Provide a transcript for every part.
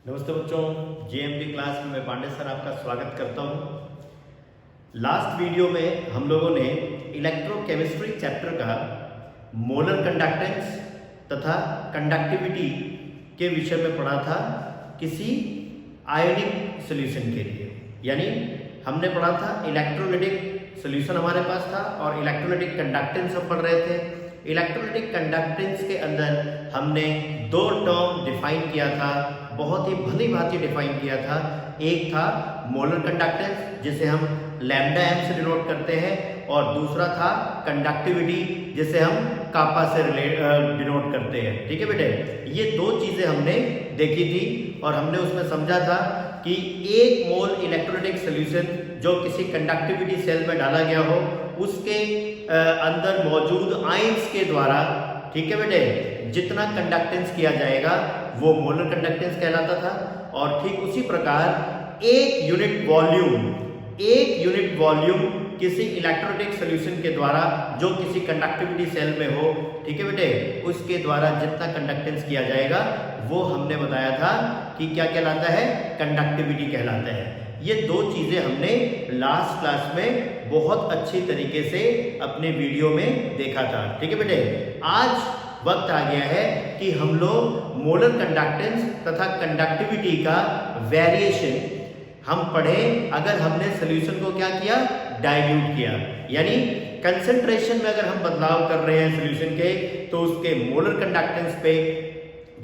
नमस्ते बच्चों, JMD class में मैं पांडे सर आपका स्वागत करता हूं। लास्ट वीडियो में हम लोगों ने इलेक्ट्रोकेमिस्ट्री चैप्टर का मोलर कंडक्टेंस तथा कंडक्टिविटी के विषय में पढ़ा था किसी आयोनिक सॉल्यूशन के लिए। यानी हमने पढ़ा था इलेक्ट्रोलाइटिक सॉल्यूशन हमारे पास था और इलेक्ट्रोलाइटिक कंडक्टेंस हम पढ़ रहे थे। इलेक्ट्रोलाइटिक कंडक्टेंस के अंदर हमने दो टर्म डिफाइन किया था, बहुत ही भली भांति डिफाइन किया था। एक था मोलर कंडक्टेंस जिसे हम लैम्डा एम से डिनोट करते हैं और दूसरा था कंडक्टिविटी जिसे हम कापा से डिनोट करते हैं। ठीक है बेटे, ये दो चीजें हमने देखी थी और हमने उसमें समझा था कि एक मोल इलेक्ट्रोलाइटिक सॉल्यूशन जो किसी कंडक्टिविटी सेल में डाला गया हो उसके अंदर मौजूद आयंस के द्वारा, ठीक है बेटे, जितना कंडक्टेंस किया जाएगा वो मोलर कंडक्टेंस कहलाता था। और ठीक उसी प्रकार एक यूनिट वॉल्यूम किसी इलेक्ट्रोलाइटिक सॉल्यूशन के द्वारा जो किसी कंडक्टिविटी सेल में हो, ठीक है बेटे, उसके द्वारा जितना कंडक्टेंस किया जाएगा वो हमने बताया था कि क्या कहलाता है, कंडक्टिविटी कहलाता है। ये दो चीजें हमने लास्ट क्लास में बहुत अच्छी तरीके से अपने वीडियो में देखा था। ठीक है बेटे, आज वक्त आ गया है कि हम लोग मोलर कंडक्टेंस तथा कंडक्टिविटी का वेरिएशन हम पढ़ें। अगर हमने सॉल्यूशन को क्या किया, डाइल्यूट किया, यानी कंसंट्रेशन में अगर हम बदलाव कर रहे हैं सॉल्यूशन के तो उसके मोलर कंडक्टेंस पे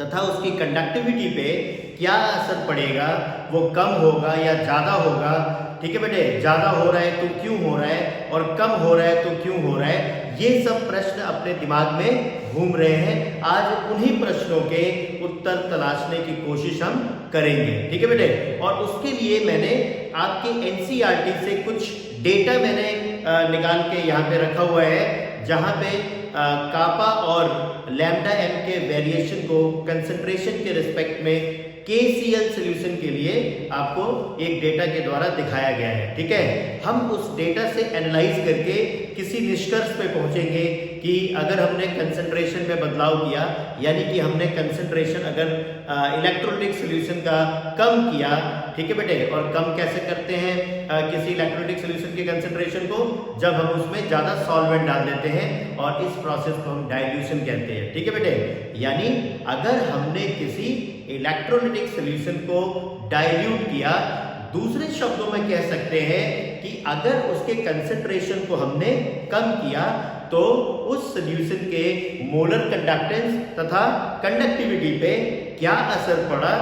तथा उसकी कंडक्टिविटी पे क्या असर पड़ेगा, वो कम होगा या ज्यादा होगा। ठीक है बेटे, ज्यादा हो रहा है तो क्यों हो रहा है और कम हो रहा है तो क्यों हो रहा है, ये सब प्रश्न अपने दिमाग में घूम रहे हैं। आज उन्हीं प्रश्नों के उत्तर तलाशने की कोशिश हम करेंगे। ठीक है बेटे, और उसके लिए मैंने आपके एनसीईआरटी से कुछ डेटा मैंने निकाल के यहाँ पे रखा हुआ है, जहाँ पे कापा और लैम्डा एम के वेरिएशन को कंसंट्रेशन के रिस्पेक्ट में KCl सॉल्यूशन के लिए आपको एक डेटा के द्वारा दिखाया गया है। ठीक है, हम उस डेटा से एनालाइज करके किसी निष्कर्ष पे पहुंचेंगे कि अगर हमने कंसंट्रेशन में बदलाव किया, यानी कि हमने कंसंट्रेशन अगर इलेक्ट्रोलाइटिक सॉल्यूशन का कम किया, ठीक है बेटे, और कम कैसे करते हैं किसी इलेक्ट्रोलाइटिक सॉल्यूशन के कंसंट्रेशन को, जब हम उसमें ज्यादा सॉल्वेंट डाल देते हैं और इस प्रोसेस को हम डाइल्यूशन कहते हैं। ठीक है बेटे, यानी अगर हमने किसी इलेक्ट्रोलाइटिक सॉल्यूशन को डाइल्यूट किया, दूसरे शब्दों में कह सकते हैं कि अगर उसके कंसंट्रेशन को हमने कम किया तो उस सॉल्यूशन के मोलर कंडक्टेंस तथा कंडक्टिविटी पे क्या असर पड़ा,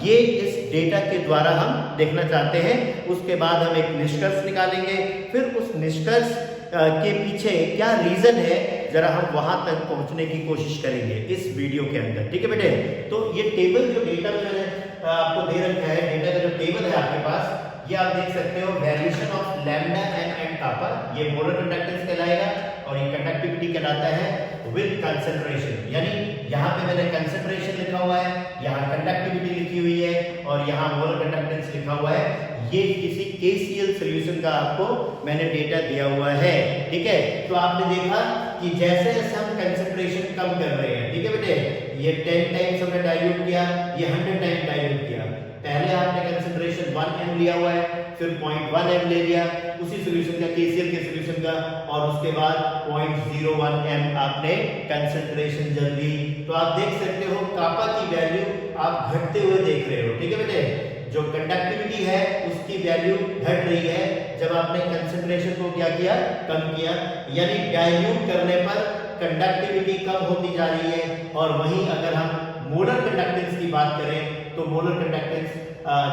ये इस डेटा के द्वारा हम देखना चाहते हैं। उसके बाद हम एक निष्कर्ष निकालेंगे, फिर उस निष्कर्ष के पीछे क्या रीजन है, जरा हम वहां तक पहुंचने की कोशिश करेंगे इस वीडियो के अंदर। ठीक है बेटे, तो ये टेबल जो डेटा मैंने आपको दे रखा है, डेटा का जो टेबल है आपके पास, ये आप देख सकते हो, वेरिएशन ऑफ लैम्डा एंड कापा, ये मोलर कंडक्टेंस कहलाएगा और ये कंडक्टिविटी कहलाता है विद कंसंट्रेशन। यानी यहाँ पे मैंने कंसंट्रेशन लिखा हुआ है, यहाँ कंडक्टिविटी लिखी हुई है और यहाँ मोलर कंडक्टेंस लिखा हुआ है। ये किसी KCl सॉल्यूशन का आपको मैंने डेटा दिया हुआ है। ठीक है, तो आपने देखा कि जैसे जैसे हम कंसंट्रेशन कम कर रहे हैं, ठीक है बेटे, ये 10 टाइम्स हमने डाइल्यूट किया, ये 100 टाइम डाइल्यूट किया। पहले आपने कंसंट्रेशन 1 m लिया हुआ है, फिर 0.1 m ले लिया उसी सॉल्यूशन का, KCl के सॉल्यूशन का, और उसके बाद 0.01 m आपने कंसंट्रेशन जल दी। तो आप देख सकते हो कापा की वैल्यू आप घटते हुए देख रहे हो। ठीक है बेटे, जो कंडक्टिविटी है उसकी वैल्यू घट रही है जब आपने कंसंट्रेशन को क्या किया, कम किया। यानी डाइल्यूट करने पर कंडक्टिविटी कम होती जा रही है। और वहीं अगर हम मोलर कंडक्टेंस की बात करें तो मोलर कंडक्टेंस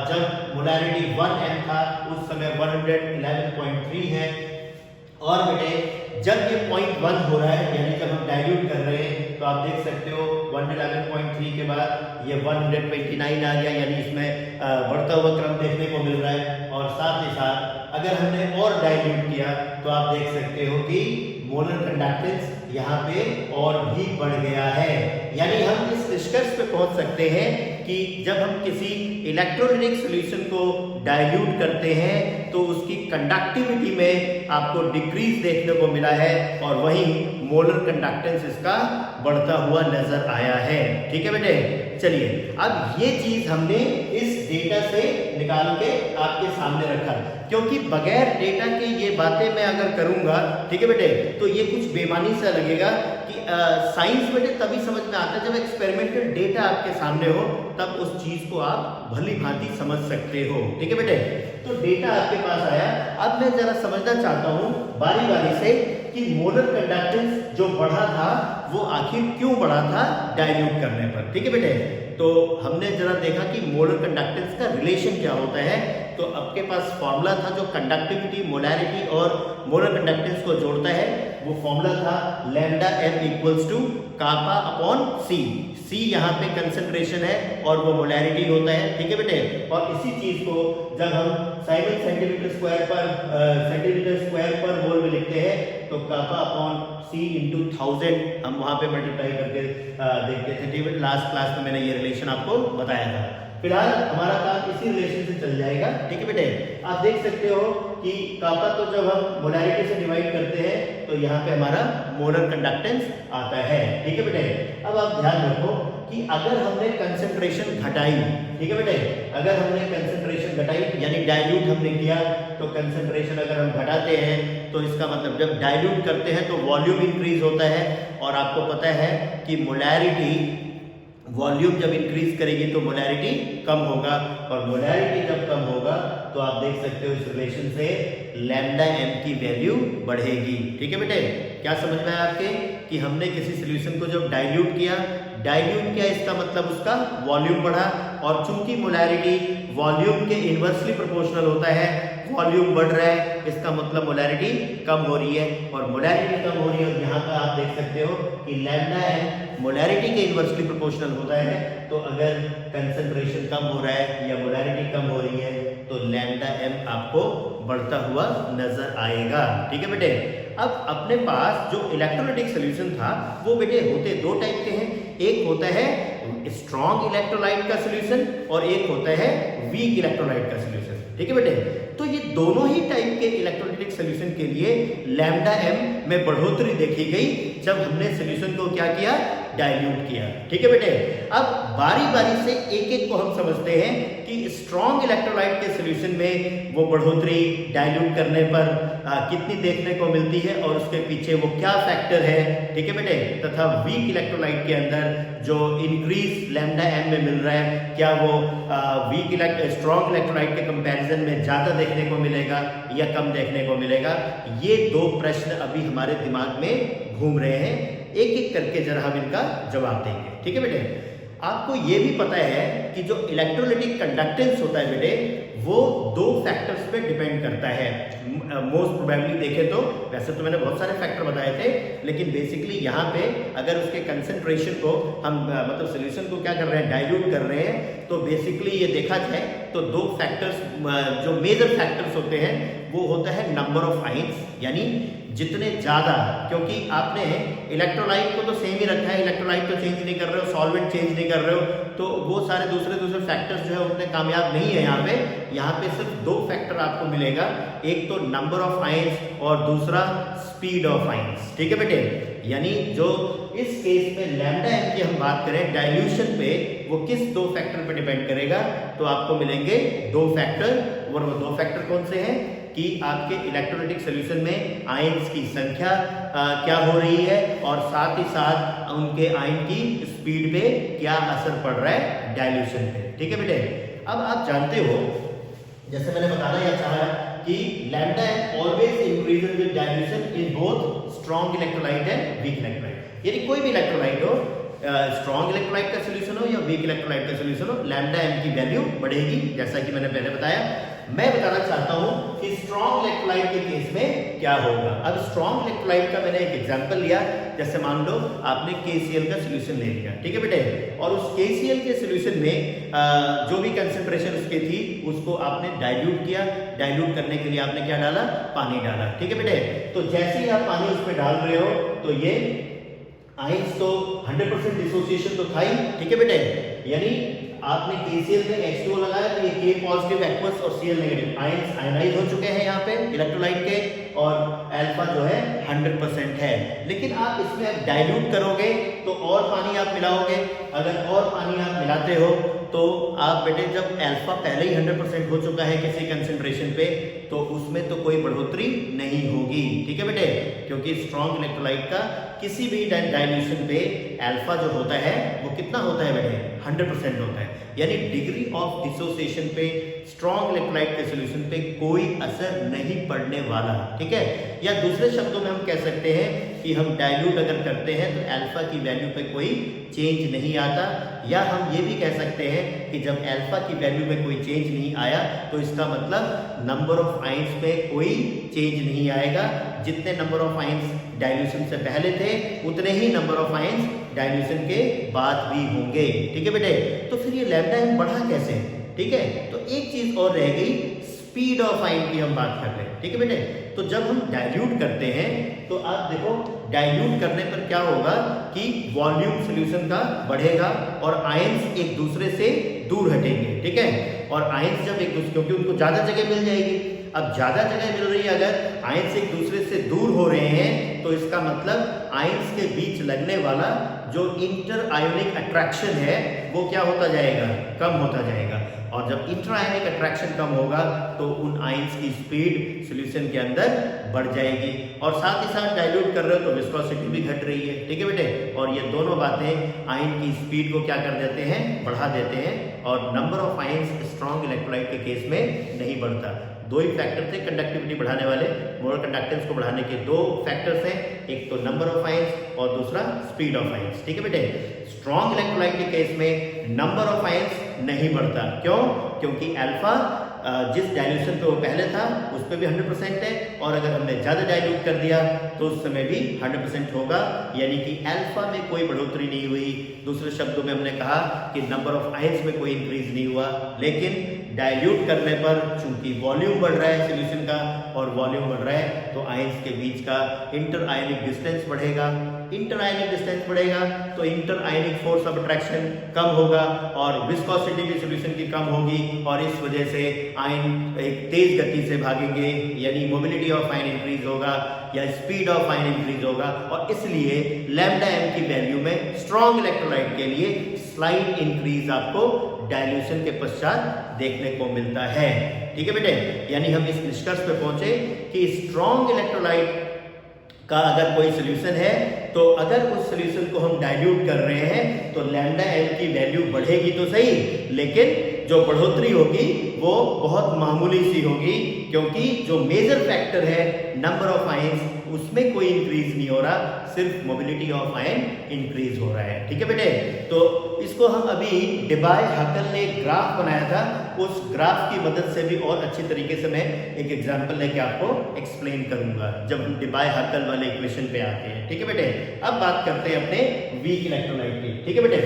जब मोलैरिटी 1 m था उस समय 111.3 है, और बेटे जब ये 0.1 हो रहा है, यानी जब हम डाइल्यूट कर रहे हैं, तो आप देख सकते हो 111.3 के बाद ये 129 आ गया, यानी इसमें बढ़ता हुआ क्रम देखने को मिल रहा है। और साथ ही साथ अगर हमने और डाइल्यूट किया तो आप देख सकते हो कि मोलर कंडक्टेंस यहाँ पे और भी बढ़ गया है। यानी हम इस निष्कर्ष पे पहुंच सकते हैं कि जब हम किसी इलेक्ट्रोलाइटिक सॉल्यूशन को डाइल्यूट करते हैं तो उसकी कंडक्टिविटी में आपको डिक्रीज देखने को मिला है, और वहीं मोलर कंडक्टेंस इसका बढ़ता हुआ नजर आया है। ठीक है बेटे, चलिए अब ये चीज हमने इस डेटा से निकाल के आपके सामने रखा, क्योंकि बगैर डेटा के ये बातें मैं अगर करूंगा, ठीक है बेटे, तो ये कुछ बेमानी सा लगेगा कि साइंस बेटे तभी समझ में आता है जब एक्सपेरिमेंटल डेटा आपके सामने हो, तब उस चीज को आप भली भांति समझ सकते हो। ठीक है बेटे, तो डेटा आपके पास आया। अब मैं जरा समझना चाहता हूं बारी बारी से कि मोलर कंडक्टेंस जो बढ़ा था वो आखिर क्यों बढ़ा था डाइल्यूट करने पर। ठीक है बेटे, तो हमने जरा देखा कि मोलर कंडक्टेंस का रिलेशन क्या होता है। तो आपके पास फॉर्मूला था जो कंडक्टिविटी, मोलैरिटी और मोलर कंडक्टेंस को जोड़ता है, वो फॉर्मूला था lambda m equals to kappa upon C. C यहाँ पे कंसंट्रेशन है और वो मोलैरिटी होता है। ठीक है बेटे, और इसी चीज को जब हम साइमन सेंटीमीटर स्क्वायर पर मोल में लिखते हैं तो कापा अपॉन सी इंटू 1000 हम वहां पे मल्टीप्लाई करके देखते थे। ठीक है, लास्ट क्लास में मैंने ये रिलेशन आपको बताया था। फिलहाल हमारा काम इसी रिलेशन से चल जाएगा। ठीक है बेटे, आप देख सकते हो कि कापा तो जब हम मोलैरिटी से डिवाइड करते हैं तो यहाँ पे हमारा मोलर कंडक्टेंस आता है। ठीक है बेटे, अब आप ध्यान रखो कि अगर हमने कंसंट्रेशन घटाई, ठीक है बेटे, अगर हमने कंसंट्रेशन घटाई यानी डाइल्यूट हमने किया, तो कंसंट्रेशन अगर हम घटाते हैं तो इसका मतलब जब डाइल्यूट करते हैं तो वॉल्यूम इंक्रीज होता है, और आपको पता है कि मोलैरिटी, वॉल्यूम जब इंक्रीज करेगी तो मोलैरिटी कम होगा, और मोलैरिटी जब कम होगा तो आप देख सकते हो इस रिलेशन से लैम्डा m की वैल्यू बढ़ेगी। ठीक है बेटे, क्या समझ में आया आपके कि हमने किसी सॉल्यूशन को जब डाइल्यूट किया इसका मतलब उसका वॉल्यूम बढ़ा, और चूंकि मोलैरिटी वॉल्यूम के इनवर्सली प्रोपोर्शनल होता है, वॉल्यूम बढ़ रहा है, इसका मतलब मोलैरिटी कम हो रही है, और मोलैरिटी कम हो रही है। यहाँ पर आप देख सकते हो कि लैम्डा m मोलैरिटी के इनवर्सली प्रोपोर्शनल होता है, तो अगर कंसंट्रेशन कम हो रहा है या मोलैरिटी कम हो रही है तो लैम्डा m आपको बढ़ता हुआ नजर आएगा। ठीक है बेटे, अब अपने पास जो इलेक्ट्रोलाइटिक सॉल्यूशन था वो बेटे होते दो टाइप के हैं, एक होता है स्ट्रॉन्ग इलेक्ट्रोलाइट का सॉल्यूशन और एक होता है वीक इलेक्ट्रोलाइट का सॉल्यूशन। ठीक है बेटे, तो ये दोनों ही टाइप के इलेक्ट्रोलाइटिक सॉल्यूशन के लिए लैम्डा m में बढ़ोतरी देखी गई जब हमने सॉल्यूशन को क्या किया, डाइल्यूट किया। ठीक है बेटे, अब बारी बारी से एक एक को हम समझते हैं कि स्ट्रॉन्ग इलेक्ट्रोलाइट के सॉल्यूशन में वो बढ़ोतरी डाइल्यूट करने पर कितनी देखने को मिलती है और उसके पीछे वो क्या फैक्टर है। ठीक है बेटे, तथा वीक इलेक्ट्रोलाइट के अंदर जो इंक्रीज लैम्डा m में मिल रहा है, क्या वो स्ट्रॉन्ग इलेक्ट्रोलाइट के कंपैरिजन में ज्यादा देखने को मिलेगा या कम देखने को मिलेगा। ये दो प्रश्न अभी हमारे दिमाग में घूम रहे हैं, एक एक करके जरा हम इनका जवाब देंगे। ठीक है बेटे, आपको ये भी पता है कि जो इलेक्ट्रोलाइटिक कंडक्टेंस होता है बेटे वो दो फैक्टर्स पे डिपेंड करता है। मोस्ट प्रोबेबली देखें तो वैसे तो मैंने बहुत सारे फैक्टर बताए थे, लेकिन बेसिकली यहाँ पे अगर उसके कंसंट्रेशन को हम मतलब सॉल्यूशन को क्या कर रहे हैं, डाइल्यूट कर रहे हैं, तो बेसिकली ये देखा जाए तो दो फैक्टर्स जो मेजर फैक्टर्स होते हैं वो होता है नंबर ऑफ आयंस, यानी जितने ज्यादा, क्योंकि आपने इलेक्ट्रोलाइट को तो सेम ही रखा है, इलेक्ट्रोलाइट तो चेंज नहीं कर रहे हो, सॉल्वेंट चेंज नहीं कर रहे हो, तो वो सारे दूसरे फैक्टर्स जो है उतने कामयाब नहीं है। यहाँ पे सिर्फ दो फैक्टर आपको मिलेगा, एक तो नंबर ऑफ आयंस और दूसरा स्पीड ऑफ आयंस। ठीक है बेटे, यानी जो इस केस में लैम्डा m की हम बात करें डाइल्यूशन पे, वो किस दो फैक्टर पे डिपेंड करेगा, तो आपको मिलेंगे दो फैक्टर, और वो दो फैक्टर कौन से हैं कि आपके इलेक्ट्रोलाइटिक सॉल्यूशन में आयंस की संख्या क्या हो रही है, और साथ ही साथ उनके आयन की स्पीड पे क्या असर पड़ रहा है डाइल्यूशन पे। ठीक है बेटे, अब आप जानते हो जैसे मैंने बताना यह चाहा कि lambda m always increases with dilution in both strong electrolyte and weak electrolyte, यानी कोई भी इलेक्ट्रोलाइट हो, स्ट्रॉन्ग इलेक्ट्रोलाइट का सॉल्यूशन हो या वीक इलेक्ट्रोलाइट का सॉल्यूशन हो, लैम्डा m की वैल्यू बढ़ेगी, जैसा कि मैंने पहले बताया। मैं बताना चाहता हूं कि स्ट्रॉन्ग इलेक्ट्रोलाइट के केस में क्या होगा। अब स्ट्रॉन्ग इलेक्ट्रोलाइट का मैंने एक एग्जांपल लिया, जैसे मान लो आपने KCl का सॉल्यूशन ले लिया, ठीक है बेटे, और उस KCl के सॉल्यूशन में जो भी कंसंट्रेशन उसकी थी उसको आपने डाइल्यूट किया, डाइल्यूट करने के लिए आपने क्या डाला, पानी डाला। ठीक है बेटे, तो जैसे ही आप पानी उसमें डाल रहे हो तो ये आयंस तो 100% डिसोसिएशन तो था ही, ठीक है बेटे, यानी आपने KCl में H2O लगाया तो ये K पॉजिटिव एक्वस और Cl नेगेटिव आयंस आयनाइज हो चुके हैं यहाँ पे इलेक्ट्रोलाइट के, और अल्फा जो है 100% है। लेकिन आप इसमें अब डाइल्यूट करोगे तो और पानी आप मिलाओगे, अगर और पानी आप मिलाते हो तो आप बेटे जब अल्फा पहले ही 100% हो चुका है किसी कंसंट्रेशन पे, तो उसमें तो कोई बढ़ोतरी नहीं होगी, ठीक है बेटे, क्योंकि स्ट्रॉन्ग इलेक्ट्रोलाइट का किसी भी डाइल्यूशन पे अल्फा जो होता है वो कितना होता है बेटे, 100% होता है। यानी डिग्री ऑफ डिसोसिएशन पे स्ट्रॉन्ग इलेक्ट्रोलाइट के सॉल्यूशन पे कोई असर नहीं पड़ने वाला, ठीक है। या दूसरे शब्दों में हम कह सकते हैं कि हम डाइल्यूट अगर करते हैं तो अल्फा की वैल्यू पे कोई चेंज नहीं आता, या हम ये भी कह सकते हैं कि जब अल्फा की वैल्यू में कोई चेंज नहीं आया तो इसका मतलब नंबर ऑफ आयंस पे कोई चेंज नहीं आएगा। जितने नंबर ऑफ आयंस डाइल्यूशन से पहले थे उतने ही नंबर ऑफ आयंस डाइल्यूशन के बाद भी होंगे, ठीक है बेटे। तो फिर ये लैम्डा एम बढ़ा कैसे, ठीक है। तो एक चीज और रह गई, स्पीड ऑफ आयन की हम बात कर रहे हैं, ठीक है बेटे। तो जब हम डाइल्यूट करते हैं तो आप देखो डाइल्यूट करने पर क्या होगा कि वॉल्यूम सॉल्यूशन का बढ़ेगा और आयंस एक दूसरे से दूर हटेंगे, ठीक है। और आयंस जब एक दूसरे, क्योंकि उनको ज्यादा जगह मिल जाएगी, अब ज्यादा जगह मिल रही है, अगर आयंस एक दूसरे से दूर हो रहे हैं तो इसका मतलब आयंस के बीच लगने वाला जो इंटर आयोनिक अट्रैक्शन है वो क्या होता जाएगा, कम होता जाएगा। और जब इंटर आयोनिक अट्रैक्शन कम होगा तो उन आयंस की स्पीड सॉल्यूशन के अंदर बढ़ जाएगी, और साथ ही साथ डाइल्यूट कर रहे हो तो विस्कोसिटी भी घट रही है, ठीक है बेटे। और ये दोनों बातें आयन की स्पीड को क्या कर देते हैं, बढ़ा देते हैं, और number of ions strong electrolyte के केस में नहीं बढ़ता। दो ही फैक्टर थे कंडक्टिविटी बढ़ाने वाले, मोलर कंडक्टेंस को बढ़ाने के दो फैक्टर्स हैं, एक तो नंबर ऑफ आयंस और दूसरा स्पीड ऑफ आयंस, ठीक है बेटे। स्ट्रॉन्ग इलेक्ट्रोलाइट के केस में नंबर ऑफ आयंस नहीं बढ़ता, क्यों? क्योंकि अल्फा जिस डाइल्यूशन पे वो पहले था उस पे भी 100% है, और अगर हमने ज़्यादा डाइल्यूट कर दिया तो उस समय भी 100% होगा, यानी कि अल्फा में कोई बढ़ोतरी नहीं हुई। दूसरे शब्दों में हमने कहा कि नंबर ऑफ आयंस में कोई इंक्रीज नहीं हुआ, लेकिन डाइल्यूट करने पर चूंकि वॉल्यूम बढ़ रहा है सॉल्यूशन का और वॉल्यूम बढ़ रहा है तो आयंस के बीच का इंटर आयनिक डिस्टेंस बढ़ेगा। इंटर आयनिक डिस्टेंस बढ़ेगा तो interionic force of attraction कम होगा और विस्कोसिटी भी सॉल्यूशन की कम होगी, और इस वजह से आयन एक तेज गति से भागेंगे, यानी मोबिलिटी ऑफ आयन इंक्रीज होगा या स्पीड ऑफ आयन इंक्रीज होगा। और इसलिए लैम्डा एम की वैल्यू में स्ट्रॉन्ग इलेक्ट्रोलाइट के लिए स्लाइड इंक्रीज आपको डाइल्यूशन के पश्चात देखने को मिलता है, ठीक है बेटे। यानी हम इस निष्कर्ष पे पहुंचे कि स्ट्रॉन्ग इलेक्ट्रोलाइट का अगर कोई सॉल्यूशन है तो अगर उस सॉल्यूशन को हम डाइल्यूट कर रहे हैं तो लैम्डा एल की वैल्यू बढ़ेगी तो सही, लेकिन जो बढ़ोतरी होगी वो बहुत मामूली सी होगी, क्योंकि जो मेजर फैक्टर है नंबर ऑफ आयंस उसमें कोई इंक्रीज नहीं हो रहा, सिर्फ मोबिलिटी ऑफ आयन इंक्रीज हो रहा है, ठीक है बेटे। तो इसको हम अभी डिबाय हाकल ने एक ग्राफ बनाया था, उस ग्राफ की मदद से भी और अच्छी तरीके से मैं एक एग्जांपल लेके आपको एक्सप्लेन करूंगा जब हम डिबाय हाकल वाले इक्वेशन पे आते हैं, ठीक है बेटे। अब बात करते हैं अपने वीक इलेक्ट्रोलाइट की, ठीक है बेटे।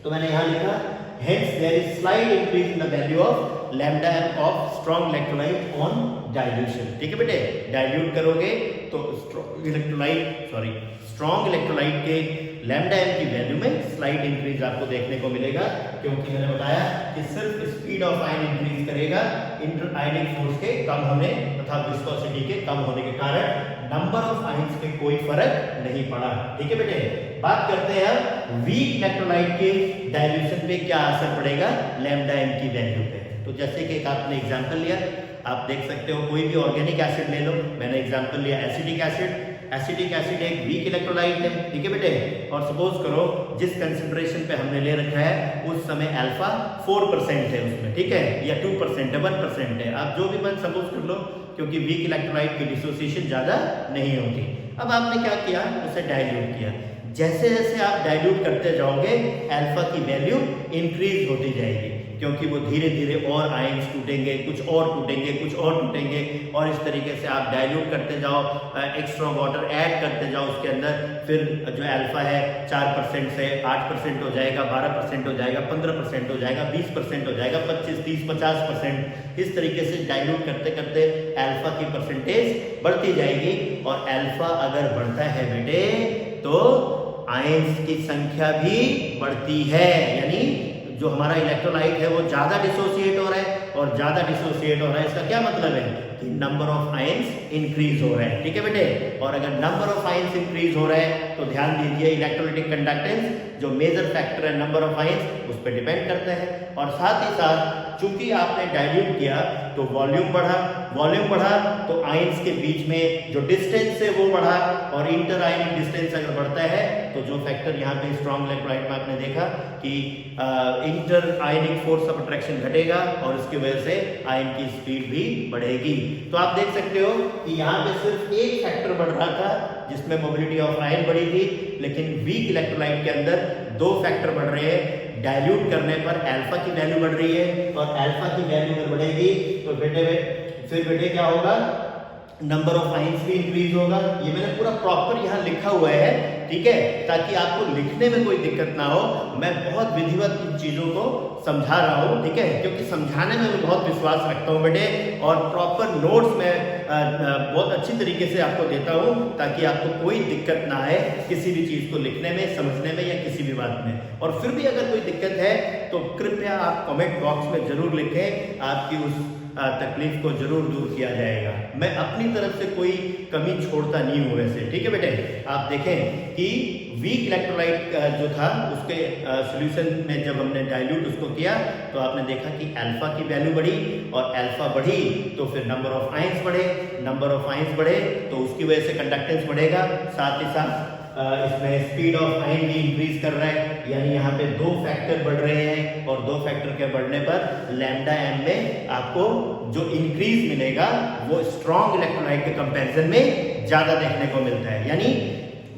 तो मैंने यहाँ लिखा hence there is slight increase in the value of lambda m of strong electrolyte on dilution, ठीक है बेटे। डाइल्यूट करोगे तो स्ट्रॉन्ग इलेक्ट्रोलाइट के लैम्डा एम की वैल्यू में स्लाइट इंक्रीज आपको देखने को मिलेगा, क्योंकि मैंने बताया कि सिर्फ स्पीड ऑफ आयन इंक्रीज करेगा इंटर आयनिक फोर्स के कम होने तथा विस्कोसिटी के कम होने के कारण नंबर ऑफ आयंस पे कोई फर्क नहीं पड़ा, ठीक है बेटे। बात करते हैं अब वीक इलेक्ट्रोलाइट के डाइल्यूशन पे क्या असर पड़ेगा लैम्डा एम की वैल्यू पे। तो जैसे कि एक आपने एग्जांपल लिया, आप देख सकते हो कोई भी ऑर्गेनिक एसिड ले लो, मैंने एग्जांपल लिया एसिटिक एसिड। एसिटिक एसिड एक वीक इलेक्ट्रोलाइट है, ठीक है बेटे। और सपोज करो जिस कंसंट्रेशन पे हमने ले रखा है उस समय अल्फा 4% है उसमें, ठीक है, या 2% है, 1% है, आप जो भी मन सपोज कर लो, क्योंकि वीक इलेक्ट्रोलाइट की डिसोसिएशन ज्यादा नहीं होती। अब आपने क्या किया, उसे डाइल्यूट किया। जैसे जैसे आप डाइल्यूट करते जाओगे अल्फा की वैल्यू इंक्रीज होती जाएगी, क्योंकि वो धीरे धीरे और आयंस टूटेंगे, कुछ और टूटेंगे, कुछ और टूटेंगे, और इस तरीके से आप डाइल्यूट करते जाओ, एक्स्ट्रा वाटर ऐड करते जाओ उसके अंदर। फिर जो अल्फा है 4% से 8% हो जाएगा, 12% हो जाएगा, 15% हो जाएगा, 20% हो जाएगा, 25, 30, 50%। इस तरीके से डाइल्यूट करते करते अल्फा की परसेंटेज बढ़ती जाएगी, और अल्फा अगर बढ़ता है बेटे तो आयंस की संख्या भी बढ़ती है, यानी जो हमारा इलेक्ट्रोलाइट है वो ज़्यादा डिसोसिएट हो रहा है, और ज़्यादा डिसोसिएट हो रहा है इसका क्या मतलब है कि नंबर ऑफ आयंस इंक्रीज हो रहा है। ठीक है बेटे, और अगर नंबर ऑफ आयंस इंक्रीज हो रहा है तो ध्यान दीजिए इलेक्ट्रोलाइटिक कंडक्टेंस जो मेजर फैक्टर है नंबर ऑफ आयंस उस पर डिपेंड करता है। और साथ ही साथ चूंकि आपने डाइल्यूट किया तो वॉल्यूम बढ़ा तो आयंस के बीच में जो डिस्टेंस है वो बढ़ा, और इंटर आयनिक डिस्टेंस अगर बढ़ता है तो जो फैक्टर यहाँ पे स्ट्रॉन्ग इलेक्ट्रोलाइट में आपने देखा कि inter ionic force of attraction घटेगा और उसकी वजह से आयन की स्पीड भी बढ़ेगी। तो आप देख सकते हो कि यहाँ पे सिर्फ एक फैक्टर बढ़ रहा था जिसमें मोबिलिटी ऑफ आयन बढ़ी थी, लेकिन वीक इलेक्ट्रोलाइट के अंदर दो फैक्टर बढ़ रहे हैं। डाइल्यूट करने पर अल्फा की वैल्यू बढ़ रही है, और अल्फा की वैल्यू अगर बढ़ेगी तो बेटे क्या होगा, नंबर ऑफ आयंस भी इंक्रीज होगा। ये मैंने पूरा प्रॉपर यहाँ लिखा हुआ है, ठीक है, ताकि आपको लिखने में कोई दिक्कत ना हो। मैं बहुत विधिवत इन चीजों को समझा रहा हूँ, ठीक है, क्योंकि समझाने में मैं बहुत विश्वास रखता हूँ बेटे, और प्रॉपर नोट्स में बहुत अच्छी तरीके से आपको देता हूँ ताकि आपको कोई दिक्कत ना आए किसी भी चीज को लिखने में, समझने में या किसी भी बात में। और फिर भी अगर कोई दिक्कत है तो कृपया आप कमेंट बॉक्स में जरूर लिखें, आपकी उस तकलीफ को जरूर दूर किया जाएगा। मैं अपनी तरफ से कोई कमी छोड़ता नहीं हूँ वैसे, ठीक है बेटे। आप देखें कि वीक इलेक्ट्रोलाइट जो था उसके सॉल्यूशन में जब हमने डाइल्यूट उसको किया तो आपने देखा कि अल्फा की वैल्यू बढ़ी, और अल्फा बढ़ी तो फिर नंबर ऑफ आयंस बढ़े, नंबर ऑफ आयंस बढ़े तो उसकी वजह से कंडक्टेंस बढ़ेगा। साथ ही साथ इसमें स्पीड ऑफ आयन भी इंक्रीज कर रहा है, यानी यहाँ पे दो फैक्टर बढ़ रहे हैं, और दो फैक्टर के बढ़ने पर लैम्डा एम में आपको जो इंक्रीज मिलेगा वो स्ट्रॉन्ग इलेक्ट्रोलाइट के कंपैरिजन में ज्यादा देखने को मिलता है। यानी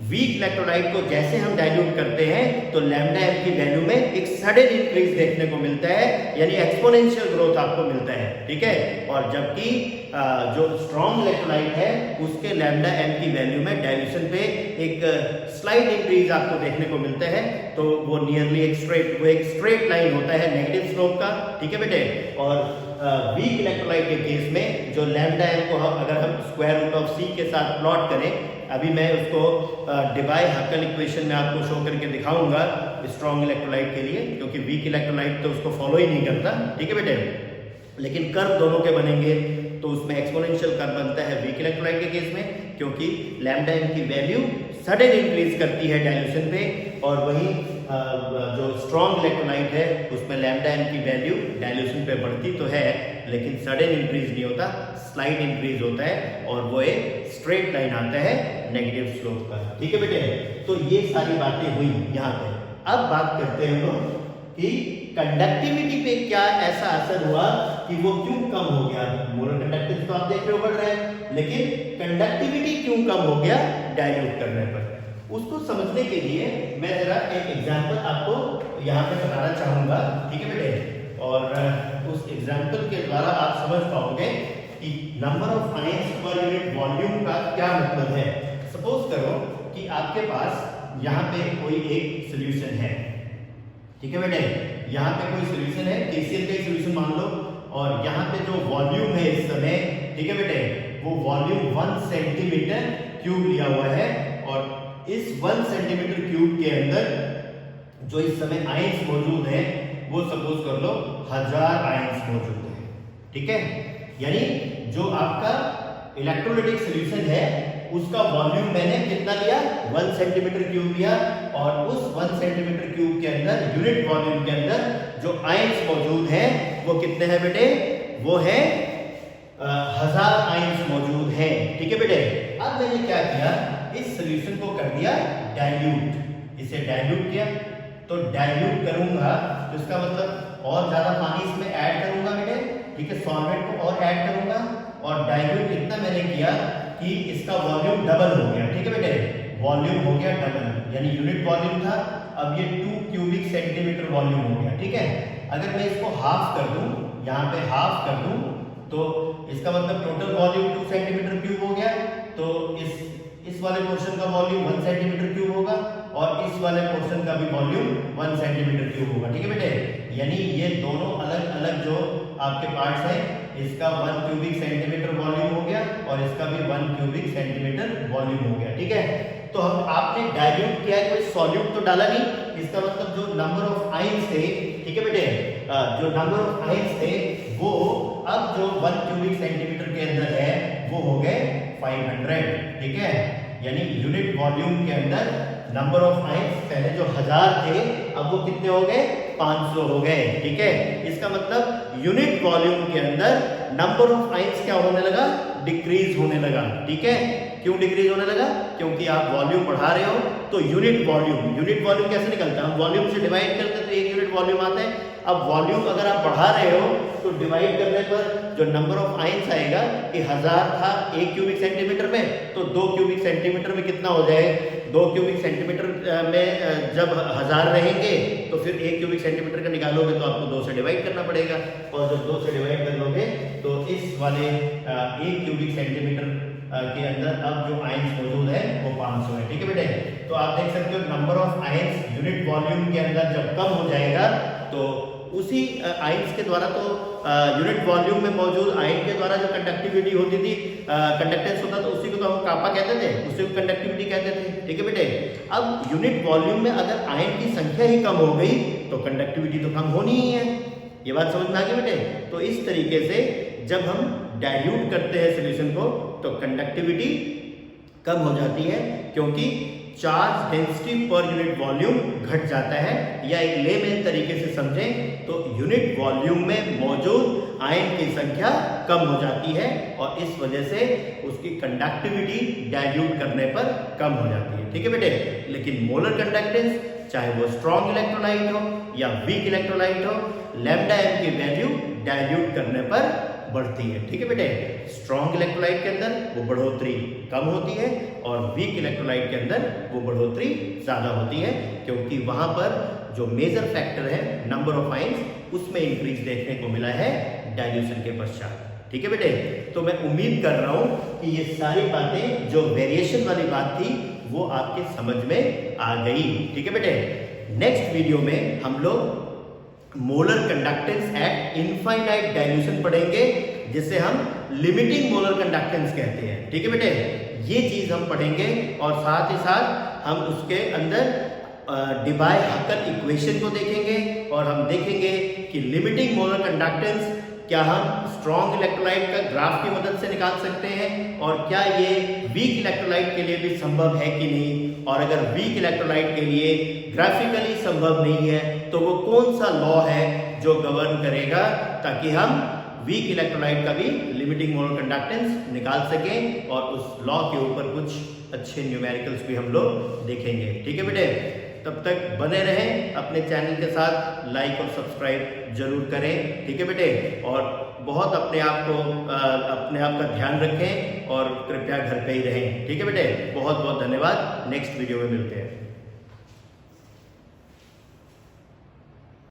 वीक इलेक्ट्रोलाइट को जैसे हम डाइल्यूट करते हैं तो लैम्डा एम की वैल्यू में एक सडन इंक्रीज देखने को मिलता है, यानी एक्सपोनेंशियल ग्रोथ आपको मिलता है, ठीक है। और जबकि जो स्ट्रॉन्ग इलेक्ट्रोलाइट है उसके लैम्डा एम की वैल्यू में डाइल्यूशन पे एक स्लाइड इंक्रीज आपको देखने को मिलता है, तो वो नियरली एक स्ट्रेट लाइन होता है नेगेटिव स्लोप का, ठीक है बेटे। और वीक इलेक्ट्रोलाइट के केस में जो लैम्डा एम को अगर हम स्क्वायर रूट ऑफ सी के साथ प्लॉट करें, अभी मैं उसको डिबाय-हक्केल इक्वेशन में आपको शो करके दिखाऊंगा स्ट्रॉन्ग इलेक्ट्रोलाइट के लिए, क्योंकि वीक इलेक्ट्रोलाइट तो उसको फॉलो ही नहीं करता, ठीक है बेटे। लेकिन कर्व दोनों के बनेंगे तो उसमें एक्सपोनेंशियल कर्व बनता है वीक इलेक्ट्रोलाइट के केस में, क्योंकि लैम्डा एम की वैल्यू सडन इंक्रीज करती है डाइल्यूशन पे, और वही जो स्ट्रॉन्ग इलेक्ट्रोलाइट है उसमें लैम्डा एम की वैल्यू डाइल्यूशन पे बढ़ती तो है लेकिन सडन इंक्रीज नहीं होता, स्लाइड इंक्रीज होता है, और वो एक स्ट्रेट लाइन आता है नेगेटिव स्लोप का, ठीक है बेटे। तो ये सारी बातें हुई यहाँ पे। अब बात करते हैं हम लोग कि कंडक्टिविटी पे क्या ऐसा असर हुआ कि वो क्यों कम हो गया। मोलर कंडक्टेंस तो आप देख रहे हो बढ़ रहा है, लेकिन कंडक्टिविटी क्यों कम हो गया डाइल्यूट करने पर, उसको समझने के लिए मैं जरा एक एग्जांपल आपको यहाँ पे बताना चाहूंगा, ठीक है बेटे। और उस एग्जांपल के द्वारा आप समझ पाओगे कि number of ions per unit volume का क्या मतलब है। सपोज करो कि आपके पास यहाँ पे कोई एक सोल्यूशन है, ठीक है बेटे, यहाँ पे कोई सोल्यूशन है, केसीएल का सोल्यूशन मान लो, और यहाँ पे जो वॉल्यूम है इस समय, ठीक है बेटे, वो वॉल्यूम 1 सेंटीमीटर क्यूब लिया हुआ है, और इस 1 सेंटीमीटर क्यूब के अंदर जो इस समय आयंस मौजूद हैं वो सपोज कर लो 1000 आयंस मौजूद है, ठीक है। यानी जो आपका इलेक्ट्रोलाइटिक सॉल्यूशन है उसका वॉल्यूम मैंने कितना लिया, 1 सेंटीमीटर क्यूब लिया, और उस 1 सेंटीमीटर क्यूब के अंदर यूनिट वॉल्यूम के अंदर जो आयंस मौजूद हैं वो कितने हैं बेटे, वो है 1000 आयंस मौजूद हैं, ठीक है बेटे। अब मैंने क्या किया, इस सॉल्यूशन को कर दिया डाइल्यूट, इसे डाइल्यूट किया, तो डाइल्यूट करूंगा तो इसका मतलब और ज्यादा पानी इसमें ऐड करूंगा बेटे, ठीक है, सॉल्वेंट को और ऐड करूंगा, और डाइल्यूट इतना मैंने किया कि इसका वॉल्यूम डबल हो गया, ठीक है बेटे, वॉल्यूम हो गया डबल, यानी यूनिट वॉल्यूम था अब ये 2 क्यूबिक सेंटीमीटर वॉल्यूम हो गया, ठीक है। अगर मैं इसको हाफ कर दूं, यहाँ पे हाफ कर दूं, तो इसका मतलब टोटल वॉल्यूम 2 सेंटीमीटर क्यूब हो गया, तो इस वाले पोर्शन का वॉल्यूम 1 सेंटीमीटर क्यूब होगा, और इस वाले पोर्शन का भी वॉल्यूम 1 सेंटीमीटर क्यूब होगा, ठीक है बेटे। यानी ये दोनों अलग अलग जो आपके पार्ट्स हैं, इसका 1 क्यूबिक सेंटीमीटर वॉल्यूम हो गया, और इसका भी 1 क्यूबिक सेंटीमीटर वॉल्यूम हो गया, ठीक है। तो हम आपने डाइल्यूट किया है, कोई सॉल्यूट तो डाला नहीं, इसका मतलब जो नंबर ऑफ आयंस थे, ठीक है है बेटे। जो नंबर ऑफ आयंस थे वो अब जो 1 क्यूबिक सेंटीमीटर के अंदर है वो हो गए 500, ठीक है। यानी यूनिट वॉल्यूम के अंदर नंबर ऑफ आयंस पहले जो 1000 थे अब वो कितने हो गए, 500 हो गए, ठीक है। इसका मतलब यूनिट वॉल्यूम के अंदर नंबर ऑफ आयंस क्या होने लगा, डिक्रीज होने लगा, ठीक है। क्यों डिक्रीज होने लगा, क्योंकि आप वॉल्यूम बढ़ा रहे हो तो यूनिट वॉल्यूम कैसे निकलता है, हम वॉल्यूम से डिवाइड करते तो 1 यूनिट वॉल्यूम आता है। अब वॉल्यूम अगर आप बढ़ा रहे हो तो डिवाइड करने पर जो नंबर ऑफ आयंस आएगा कि 1000 था 1 क्यूबिक सेंटीमीटर में, तो 2 क्यूबिक सेंटीमीटर में कितना हो जाए, 2 क्यूबिक सेंटीमीटर में जब 1000 रहेंगे तो फिर 1 क्यूबिक सेंटीमीटर का निकालोगे तो आपको 2 से डिवाइड करना पड़ेगा, और जब 2 से डिवाइड कर लोगे तो इस वाले 1 क्यूबिक सेंटीमीटर के अंदर अब जो आयंस मौजूद है वो 500 है, ठीक है बेटे। तो आप देख सकते हो number of ions unit volume के अंदर जब कम हो जाएगा तो उसी आयंस के द्वारा तो यूनिट वॉल्यूम में मौजूद आयन के द्वारा जो कंडक्टिविटी होती थी, कंडक्टेंस होता था, उसी को तो हम कापा कहते थे, उसी को कंडक्टिविटी कहते थे, ठीक है बेटे। अब यूनिट वॉल्यूम में अगर आयन की संख्या ही कम हो गई तो कंडक्टिविटी तो कम होनी ही है, ये बात समझ में आ गई बेटे। तो इस तरीके से जब हम डाइल्यूट करते हैं सॉल्यूशन को तो कंडक्टिविटी कम हो जाती है, क्योंकि charge density per unit volume घट जाता है। या एक लेमैन तरीके से समझें तो यूनिट वॉल्यूम में मौजूद आयन की संख्या कम हो जाती है और इस वजह से उसकी कंडक्टिविटी डाइल्यूट करने पर कम हो जाती है, ठीक है बेटे। लेकिन मोलर कंडक्टेंस चाहे वो स्ट्रॉन्ग इलेक्ट्रोलाइट हो या वीक इलेक्ट्रोलाइट हो, लैम्डा एम की वैल्यू डाइल्यूट करने पर बढ़ती है, ठीक है बेटे। स्ट्रॉन्ग इलेक्ट्रोलाइट के अंदर वो बढ़ोतरी कम होती है और वीक इलेक्ट्रोलाइट के अंदर वो बढ़ोतरी ज्यादा होती है, क्योंकि वहां पर जो मेजर फैक्टर है नंबर ऑफ आयंस उसमें इंक्रीज देखने को मिला है डाइल्यूशन के पश्चात, ठीक है बेटे। तो मैं उम्मीद कर रहा हूं कि ये सारी बातें जो वेरिएशन वाली बात थी वो आपके समझ में आ गई, ठीक है बेटे। नेक्स्ट वीडियो में हम लोग molar conductance eight infinite dilution पढ़ेंगे, जिसे हम लिमिटिंग मोलर कंडक्टेंस कहते हैं, ठीक है बेटे। ये चीज हम पढ़ेंगे और साथ ही साथ हम उसके अंदर डिबाय-हकल इक्वेशन को देखेंगे और हम देखेंगे कि लिमिटिंग मोलर कंडक्टेंस क्या हम स्ट्रॉन्ग इलेक्ट्रोलाइट का ग्राफ की मदद से निकाल सकते हैं और क्या ये वीक इलेक्ट्रोलाइट के लिए भी संभव है कि नहीं, और अगर वीक इलेक्ट्रोलाइट के लिए ग्राफिकली संभव नहीं है तो वो कौन सा लॉ है जो गवर्न करेगा ताकि हम वीक इलेक्ट्रोलाइट का भी लिमिटिंग मोलर कंडक्टेंस निकाल सकें, और उस लॉ के ऊपर कुछ अच्छे न्यूमेरिकल्स भी हम लोग देखेंगे, ठीक है बेटे। तब तक बने रहें अपने चैनल के साथ, लाइक और सब्सक्राइब जरूर करें, ठीक है बेटे। और बहुत अपने आप का ध्यान रखें और कृपया घर पे ही रहें, ठीक है बेटे। बहुत बहुत धन्यवाद, नेक्स्ट वीडियो में मिलते हैं।